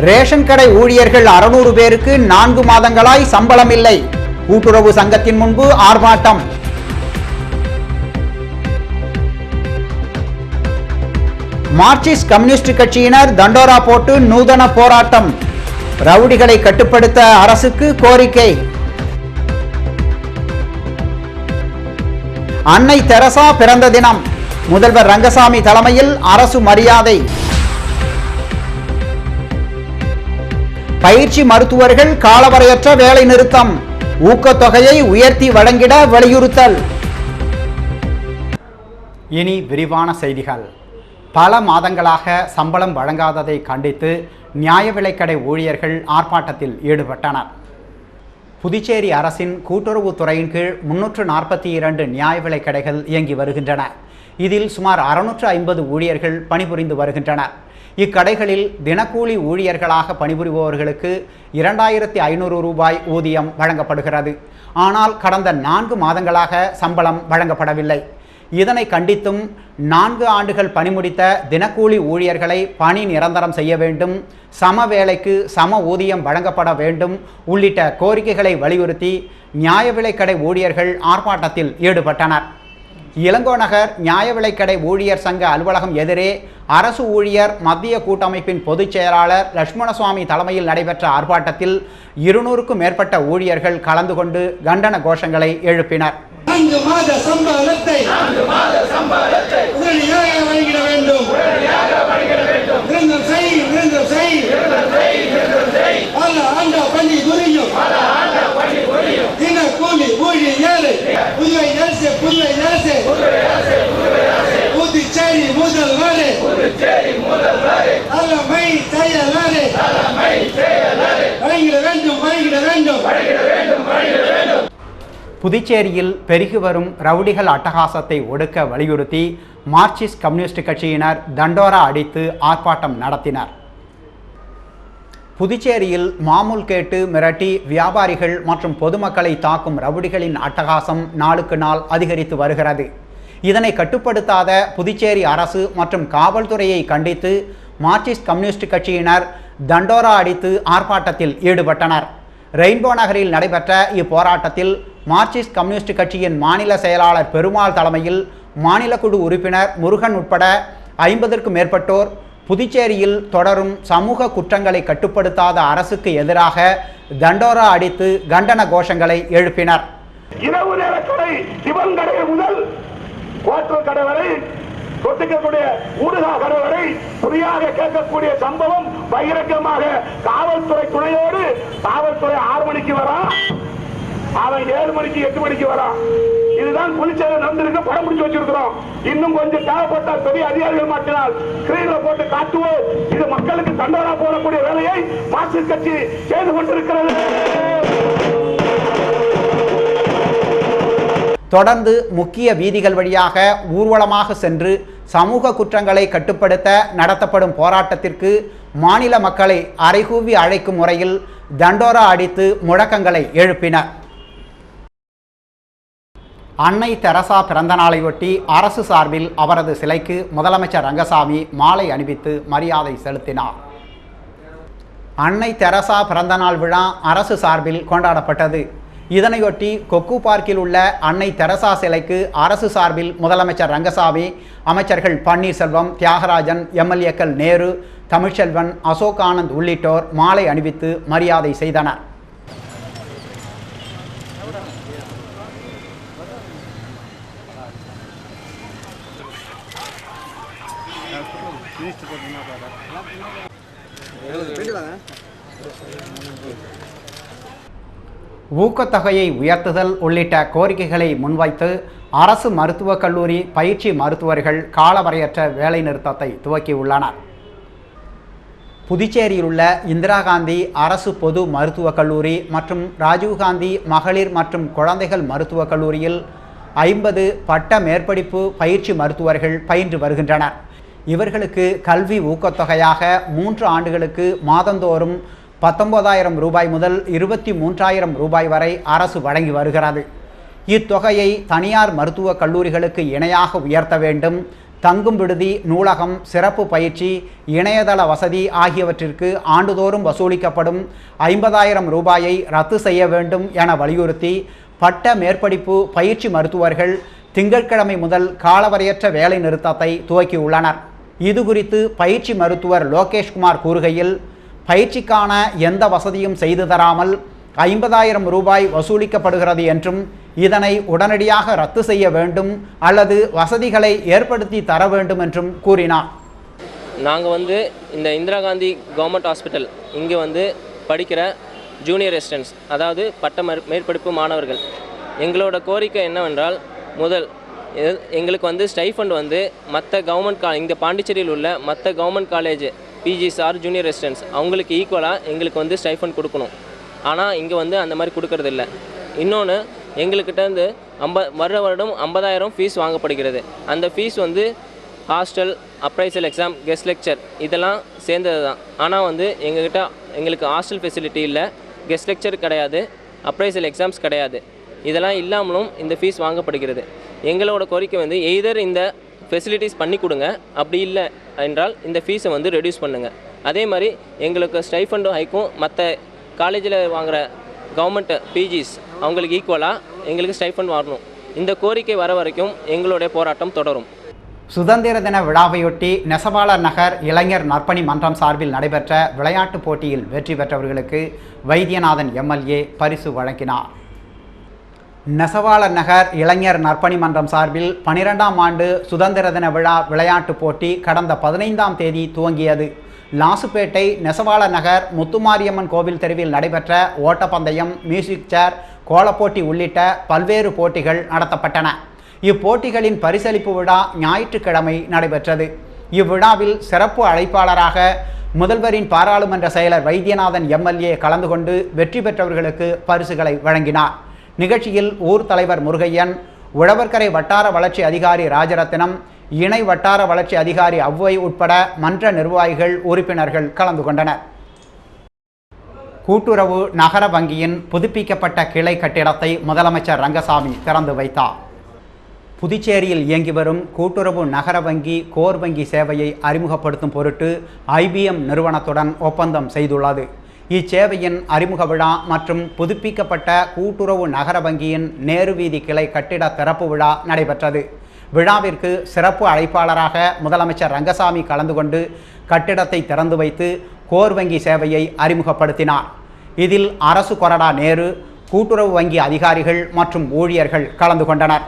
Ration கடை ஊழியர்கள் 600 பேருக்கு 4 மாதங்களாய் சம்பளம் இல்லை. கூட்டுறவு சங்கத்தின் முன்பு ஆர்ப்பாட்டம். மார்க்சிஸ்ட் கம்யூனிஸ்ட் கட்சியினர் தண்டோரா போட்டு நூதன போராட்டம். ரவுடிகளை கட்டுப்படுத்த அரசுக்கு கோரிக்கை. அன்னை தெரசா பிறந்த தினம். முதல்வர் ரங்கசாமி தலைமையில் அரசு மரியாதை. பயிற்சி மருத்துவர்கள் காலவரையற்ற வேலை நிறுத்தம். ஊக்கத்தொகையை உயர்த்தி வழங்கிட வலியுறுத்தல். இனி விரிவான செய்திகள். பல மாதங்களாக சம்பளம் வழங்காததை கண்டித்து நியாய விலைக்கடை ஊழியர்கள் ஆர்ப்பாட்டத்தில் ஈடுபட்டனர். புதுச்சேரி அரசின் கூட்டுறவுத்துறையின் கீழ் 342 நியாய விலைக்கடைகள் இயங்கி வருகின்றன. இதில் சுமார் 650 ஊழியர்கள் பணிபுரிந்து வருகின்றனர். இக்கடைகளில் தினக்கூலி ஊழியர்களாக பணிபுரிபவர்களுக்கு 2500 ரூபாய் ஊதியம் வழங்கப்படுகிறது. ஆனால் கடந்த 4 மாதங்களாக சம்பளம் வழங்கப்படவில்லை. இதனை கண்டித்தும் 4 ஆண்டுகள் பணி முடித்த தினக்கூலி ஊழியர்களை பணி நிரந்தரம் செய்ய வேண்டும், சம வேலைக்கு சம ஊதியம் வழங்கப்பட வேண்டும் உள்ளிட்ட கோரிக்கைகளை வலியுறுத்தி நியாய விலைக்கடை ஊழியர்கள் ஆர்ப்பாட்டத்தில் ஈடுபட்டனர். இளங்கோநகர் நியாய விலைக்கடை ஊழியர் சங்க அலுவலகம் எதிரே அரசு ஊழியர் மத்திய கூட்டமைப்பின் பொதுச் செயலாளர் லட்சுமணசுவாமி தலைமையில் நடைபெற்ற ஆர்ப்பாட்டத்தில் 200க்கும் மேற்பட்ட ஊழியர்கள் கலந்து கொண்டு கண்டன கோஷங்களை எழுப்பினர். 4 மாத சம்பளத்தை உடனடியாக வழங்கிட வேண்டும். பல ஆண்ட பணி புரியும் தினக்கூலி ஊழியர் புதுவை அரசு புதுச்சேரி முதல்வர் தலைமை செயலர் வழங்கிட வேண்டும். புதுச்சேரியில் பெருகி வரும் ரவுடிகள் அட்டகாசத்தை ஒடுக்க வலியுறுத்தி மார்க்சிஸ்ட் கம்யூனிஸ்ட் கட்சியினர் தண்டோரா அடித்து ஆர்ப்பாட்டம் நடத்தினர். புதுச்சேரியில் மாமூல் கேட்டு மிரட்டி வியாபாரிகள் மற்றும் பொதுமக்களை தாக்கும் ரவுடிகளின் அட்டகாசம் நாளுக்கு நாள் அதிகரித்து வருகிறது. இதனை கட்டுப்படுத்தாத புதுச்சேரி அரசு மற்றும் காவல்துறையை கண்டித்து மார்க்சிஸ்ட் கம்யூனிஸ்ட் கட்சியினர் தண்டோரா அடித்து ஆர்ப்பாட்டத்தில் ஈடுபட்டனர். ரெயின்போ நகரில் நடைபெற்ற இப்போராட்டத்தில் மார்க்சிஸ்ட் கம்யூனிஸ்ட் கட்சியின் மாநில செயலாளர் பெருமாள் தலைமையில் மாநில குழு உறுப்பினர் முருகன் உட்பட 50க்கும் மேற்பட்டோர் புதுச்சேரியில் தொடரும் சமூக குற்றங்களை கட்டுப்படுத்தாத அரசுக்கு எதிராக தண்டோரா அடித்து கண்டன கோஷங்களை எழுப்பினர். இரவு நேர கடை சிவன் கடை முதல் கோட்டல் கடை வரை சொத்துக்கக்கூடிய ஊடுகா கடை வரை புதியாக கேட்கக்கூடிய சம்பவம் பகிரங்கமாக காவல்துறை துணையோடு காவல்துறை 6 மணிக்கு வரா, அவன் 7 மணிக்கு 8 மணிக்கு வரா. இதுதான் புதுச்சேரி நடந்திருக்கு. படம் பிடிச்சு வச்சிருக்கிறோம். இன்னும் கொஞ்சம் தேவைப்பட்டால் பெரிய அதிகாரிகள் மாற்றினால் ஸ்கிரீன்ல போட்டு காட்டுவோம். இது மக்களுக்கு தண்டோரா போடக்கூடிய வேலையை மார்க்சிஸ்ட் கட்சி செய்து கொண்டிருக்கிறது. தொடர்ந்து முக்கிய வீதிகள் வழியாக ஊர்வலமாக சென்று சமூக குற்றங்களை கட்டுப்படுத்த நடத்தப்படும் போராட்டத்திற்கு மாநில மக்களை அறைகூவி அழைக்கும் முறையில் தண்டோரா அடித்து முழக்கங்களை எழுப்பினர். அன்னை தெரசா பிறந்த நாளையொட்டி அரசு சார்பில் அவரது சிலைக்கு முதலமைச்சர் ரங்கசாமி மாலை அணிவித்து மரியாதை செலுத்தினார். அன்னை தெரசா பிறந்தநாள் விழா அரசு சார்பில் கொண்டாடப்பட்டது. இதனையொட்டி கொக்கு பார்க்கில் உள்ள அன்னை தெரசா சிலைக்கு அரசு சார்பில் முதலமைச்சர் ரங்கசாமி, அமைச்சர்கள் பன்னீர்செல்வம், தியாகராஜன், எம்எல்ஏக்கள் நேரு, தமிழ்ச்செல்வன், அசோக் ஆனந்த் உள்ளிட்டோர் மாலை அணிவித்து மரியாதை செய்தனர். ஊக்கத்தொகையை உயர்த்துதல் உள்ளிட்ட கோரிக்கைகளை முன்வைத்து அரசு மருத்துவக் கல்லூரி பயிற்சி மருத்துவர்கள் காலவரையற்ற வேலைநிறுத்தத்தை துவக்கியுள்ளனர். புதுச்சேரியில் உள்ள இந்திரா காந்தி அரசு பொது மருத்துவக் கல்லூரி மற்றும் ராஜீவ்காந்தி மகளிர் மற்றும் குழந்தைகள் மருத்துவக் கல்லூரியில் 50 பட்ட மேற்படிப்பு பயிற்சி மருத்துவர்கள் பயின்று வருகின்றனர். இவர்களுக்கு கல்வி ஊக்கத்தொகையாக 3 ஆண்டுகளுக்கு மாதந்தோறும் 19,000 ரூபாய் முதல் 23,000 ரூபாய் வரை அரசு வழங்கி வருகிறது. இத்தொகையை தனியார் மருத்துவக் கல்லூரிகளுக்கு இணையாக உயர்த்த வேண்டும், தங்கும் விடுதி, நூலகம், சிறப்பு பயிற்சி, இணையதள வசதி ஆகியவற்றிற்கு ஆண்டுதோறும் வசூலிக்கப்படும் 50,000 ரூபாயை ரத்து செய்ய வேண்டும் என வலியுறுத்தி பட்ட மேற்படிப்பு பயிற்சி மருத்துவர்கள் திங்கட்கிழமை முதல் காலவரையற்ற வேலை நிறுத்தத்தை துவக்கியுள்ளனர். இது குறித்து பயிற்சி மருத்துவர் லோகேஷ்குமார் கூறுகையில், பயிற்சிக்கான எந்த வசதியும் செய்து தராமல் 50,000 ரூபாய் வசூலிக்கப்படுகிறது என்றும் இதனை உடனடியாக ரத்து செய்ய வேண்டும் அல்லது வசதிகளை ஏற்படுத்தி தர வேண்டும் என்றும் கூறினார். நாங்கள் இந்த இந்திரா காந்தி கவர்மெண்ட் ஹாஸ்பிட்டல் இங்கே படிக்கிற ஜூனியர் ரெசிடென்ட்ஸ், அதாவது பட்ட மேற்படிப்பு மாணவர்கள், எங்களோட கோரிக்கை என்னவென்றால், முதல் எங்களுக்கு ஸ்டைஃபண்ட் மற்ற கவர்மெண்ட் இங்கே பாண்டிச்சேரியில் உள்ள மற்ற government college பிஜிஸ் R junior residents அவங்களுக்கு ஈக்குவலாக எங்களுக்கு ஸ்டைஃபண்ட் கொடுக்கணும். ஆனால் இங்கே அந்த மாதிரி கொடுக்கறதில்ல. இன்னொன்று, எங்கள்கிட்ட வருட வருடம் 50,000 ஃபீஸ் வாங்கப்படுகிறது. அந்த fees hostel, appraisal exam, guest lecture இதெல்லாம் சேர்ந்தது தான். ஆனால் எங்களுக்கு ஹாஸ்டல் ஃபெசிலிட்டி இல்லை, கெஸ்ட் லெக்சர் கிடையாது, அப்ரைசல் எக்ஸாம்ஸ் கிடையாது. இதெல்லாம் இல்லாமலும் இந்த ஃபீஸ் வாங்கப்படுகிறது. எங்களோட கோரிக்கை எய்தர் இந்த ஃபெசிலிட்டிஸ் பண்ணி கொடுங்க, அப்படி இல்லை என்றால் இந்த ஃபீஸை ரெடியூஸ் பண்ணுங்கள். அதே மாதிரி எங்களுக்கு ஸ்டைஃபண்டும் ஹைக்கும் மற்ற காலேஜில் வாங்குகிற கவர்மெண்ட் பிஜிஸ் அவங்களுக்கு ஈக்குவலாக எங்களுக்கு ஸ்டைஃபண்ட் வரணும். இந்த கோரிக்கை வர வரைக்கும் எங்களுடைய போராட்டம் தொடரும். சுதந்திர தின விழாவையொட்டி நெசவாளர் நகர் இளைஞர் நற்பணி மன்றம் சார்பில் நடைபெற்ற விளையாட்டுப் போட்டியில் வெற்றி பெற்றவர்களுக்கு வைத்தியநாதன் எம்எல்ஏ பரிசு வழங்கினார். நெசவாளர் நகர் இளைஞர் நற்பணி மன்றம் சார்பில் 12ஆம் ஆண்டு சுதந்திர தின விழா விளையாட்டுப் போட்டி கடந்த 15ஆம் தேதி துவங்கியது. லாசுப்பேட்டை நெசவாளர் நகர் முத்துமாரியம்மன் கோவில் தெருவில் நடைபெற்ற ஓட்டப்பந்தயம், மியூசிக் சேர், கோலப்போட்டி உள்ளிட்ட பல்வேறு போட்டிகள் நடத்தப்பட்டன. இப்போட்டிகளின் பரிசளிப்பு விழா ஞாயிற்றுக்கிழமை நடைபெற்றது. இவ்விழாவில் சிறப்பு அழைப்பாளராக முதல்வரின் பாராளுமன்ற செயலர் வைத்தியநாதன் எம்எல்ஏ கலந்து கொண்டு வெற்றி பெற்றவர்களுக்கு பரிசுகளை வழங்கினார். நிகழ்ச்சியில் ஊர் தலைவர் முருகையன், உழவர்கரை வட்டார வளர்ச்சி அதிகாரி ராஜரத்தினம், இணை வட்டார வளர்ச்சி அதிகாரி அவ்வை உட்பட மன்ற நிர்வாகிகள், உறுப்பினர்கள் கலந்து கொண்டனர். கூட்டுறவு நகர வங்கியின் புதுப்பிக்கப்பட்ட கிளை கட்டிடத்தை முதலமைச்சர் ரங்கசாமி திறந்து வைத்தார். புதுச்சேரியில் இயங்கி வரும் கூட்டுறவு நகர வங்கி கோர் வங்கி சேவையை அறிமுகப்படுத்தும் பொருட்டு IBM நிறுவனத்துடன் ஒப்பந்தம் செய்துள்ளது. இச்சேவையின் அறிமுக விழா மற்றும் புதுப்பிக்கப்பட்ட கூட்டுறவு நகர வங்கியின் நேரு வீதி கிளை கட்டிட திறப்பு விழா நடைபெற்றது. விழாவிற்கு சிறப்பு அழைப்பாளராக முதலமைச்சர் ரங்கசாமி கலந்து கொண்டு கட்டிடத்தை திறந்து வைத்து கோர் வங்கி சேவையை அறிமுகப்படுத்தினார். இதில் அரசு கொறடா நேரு, கூட்டுறவு வங்கி அதிகாரிகள் மற்றும் ஊழியர்கள் கலந்து கொண்டனர்.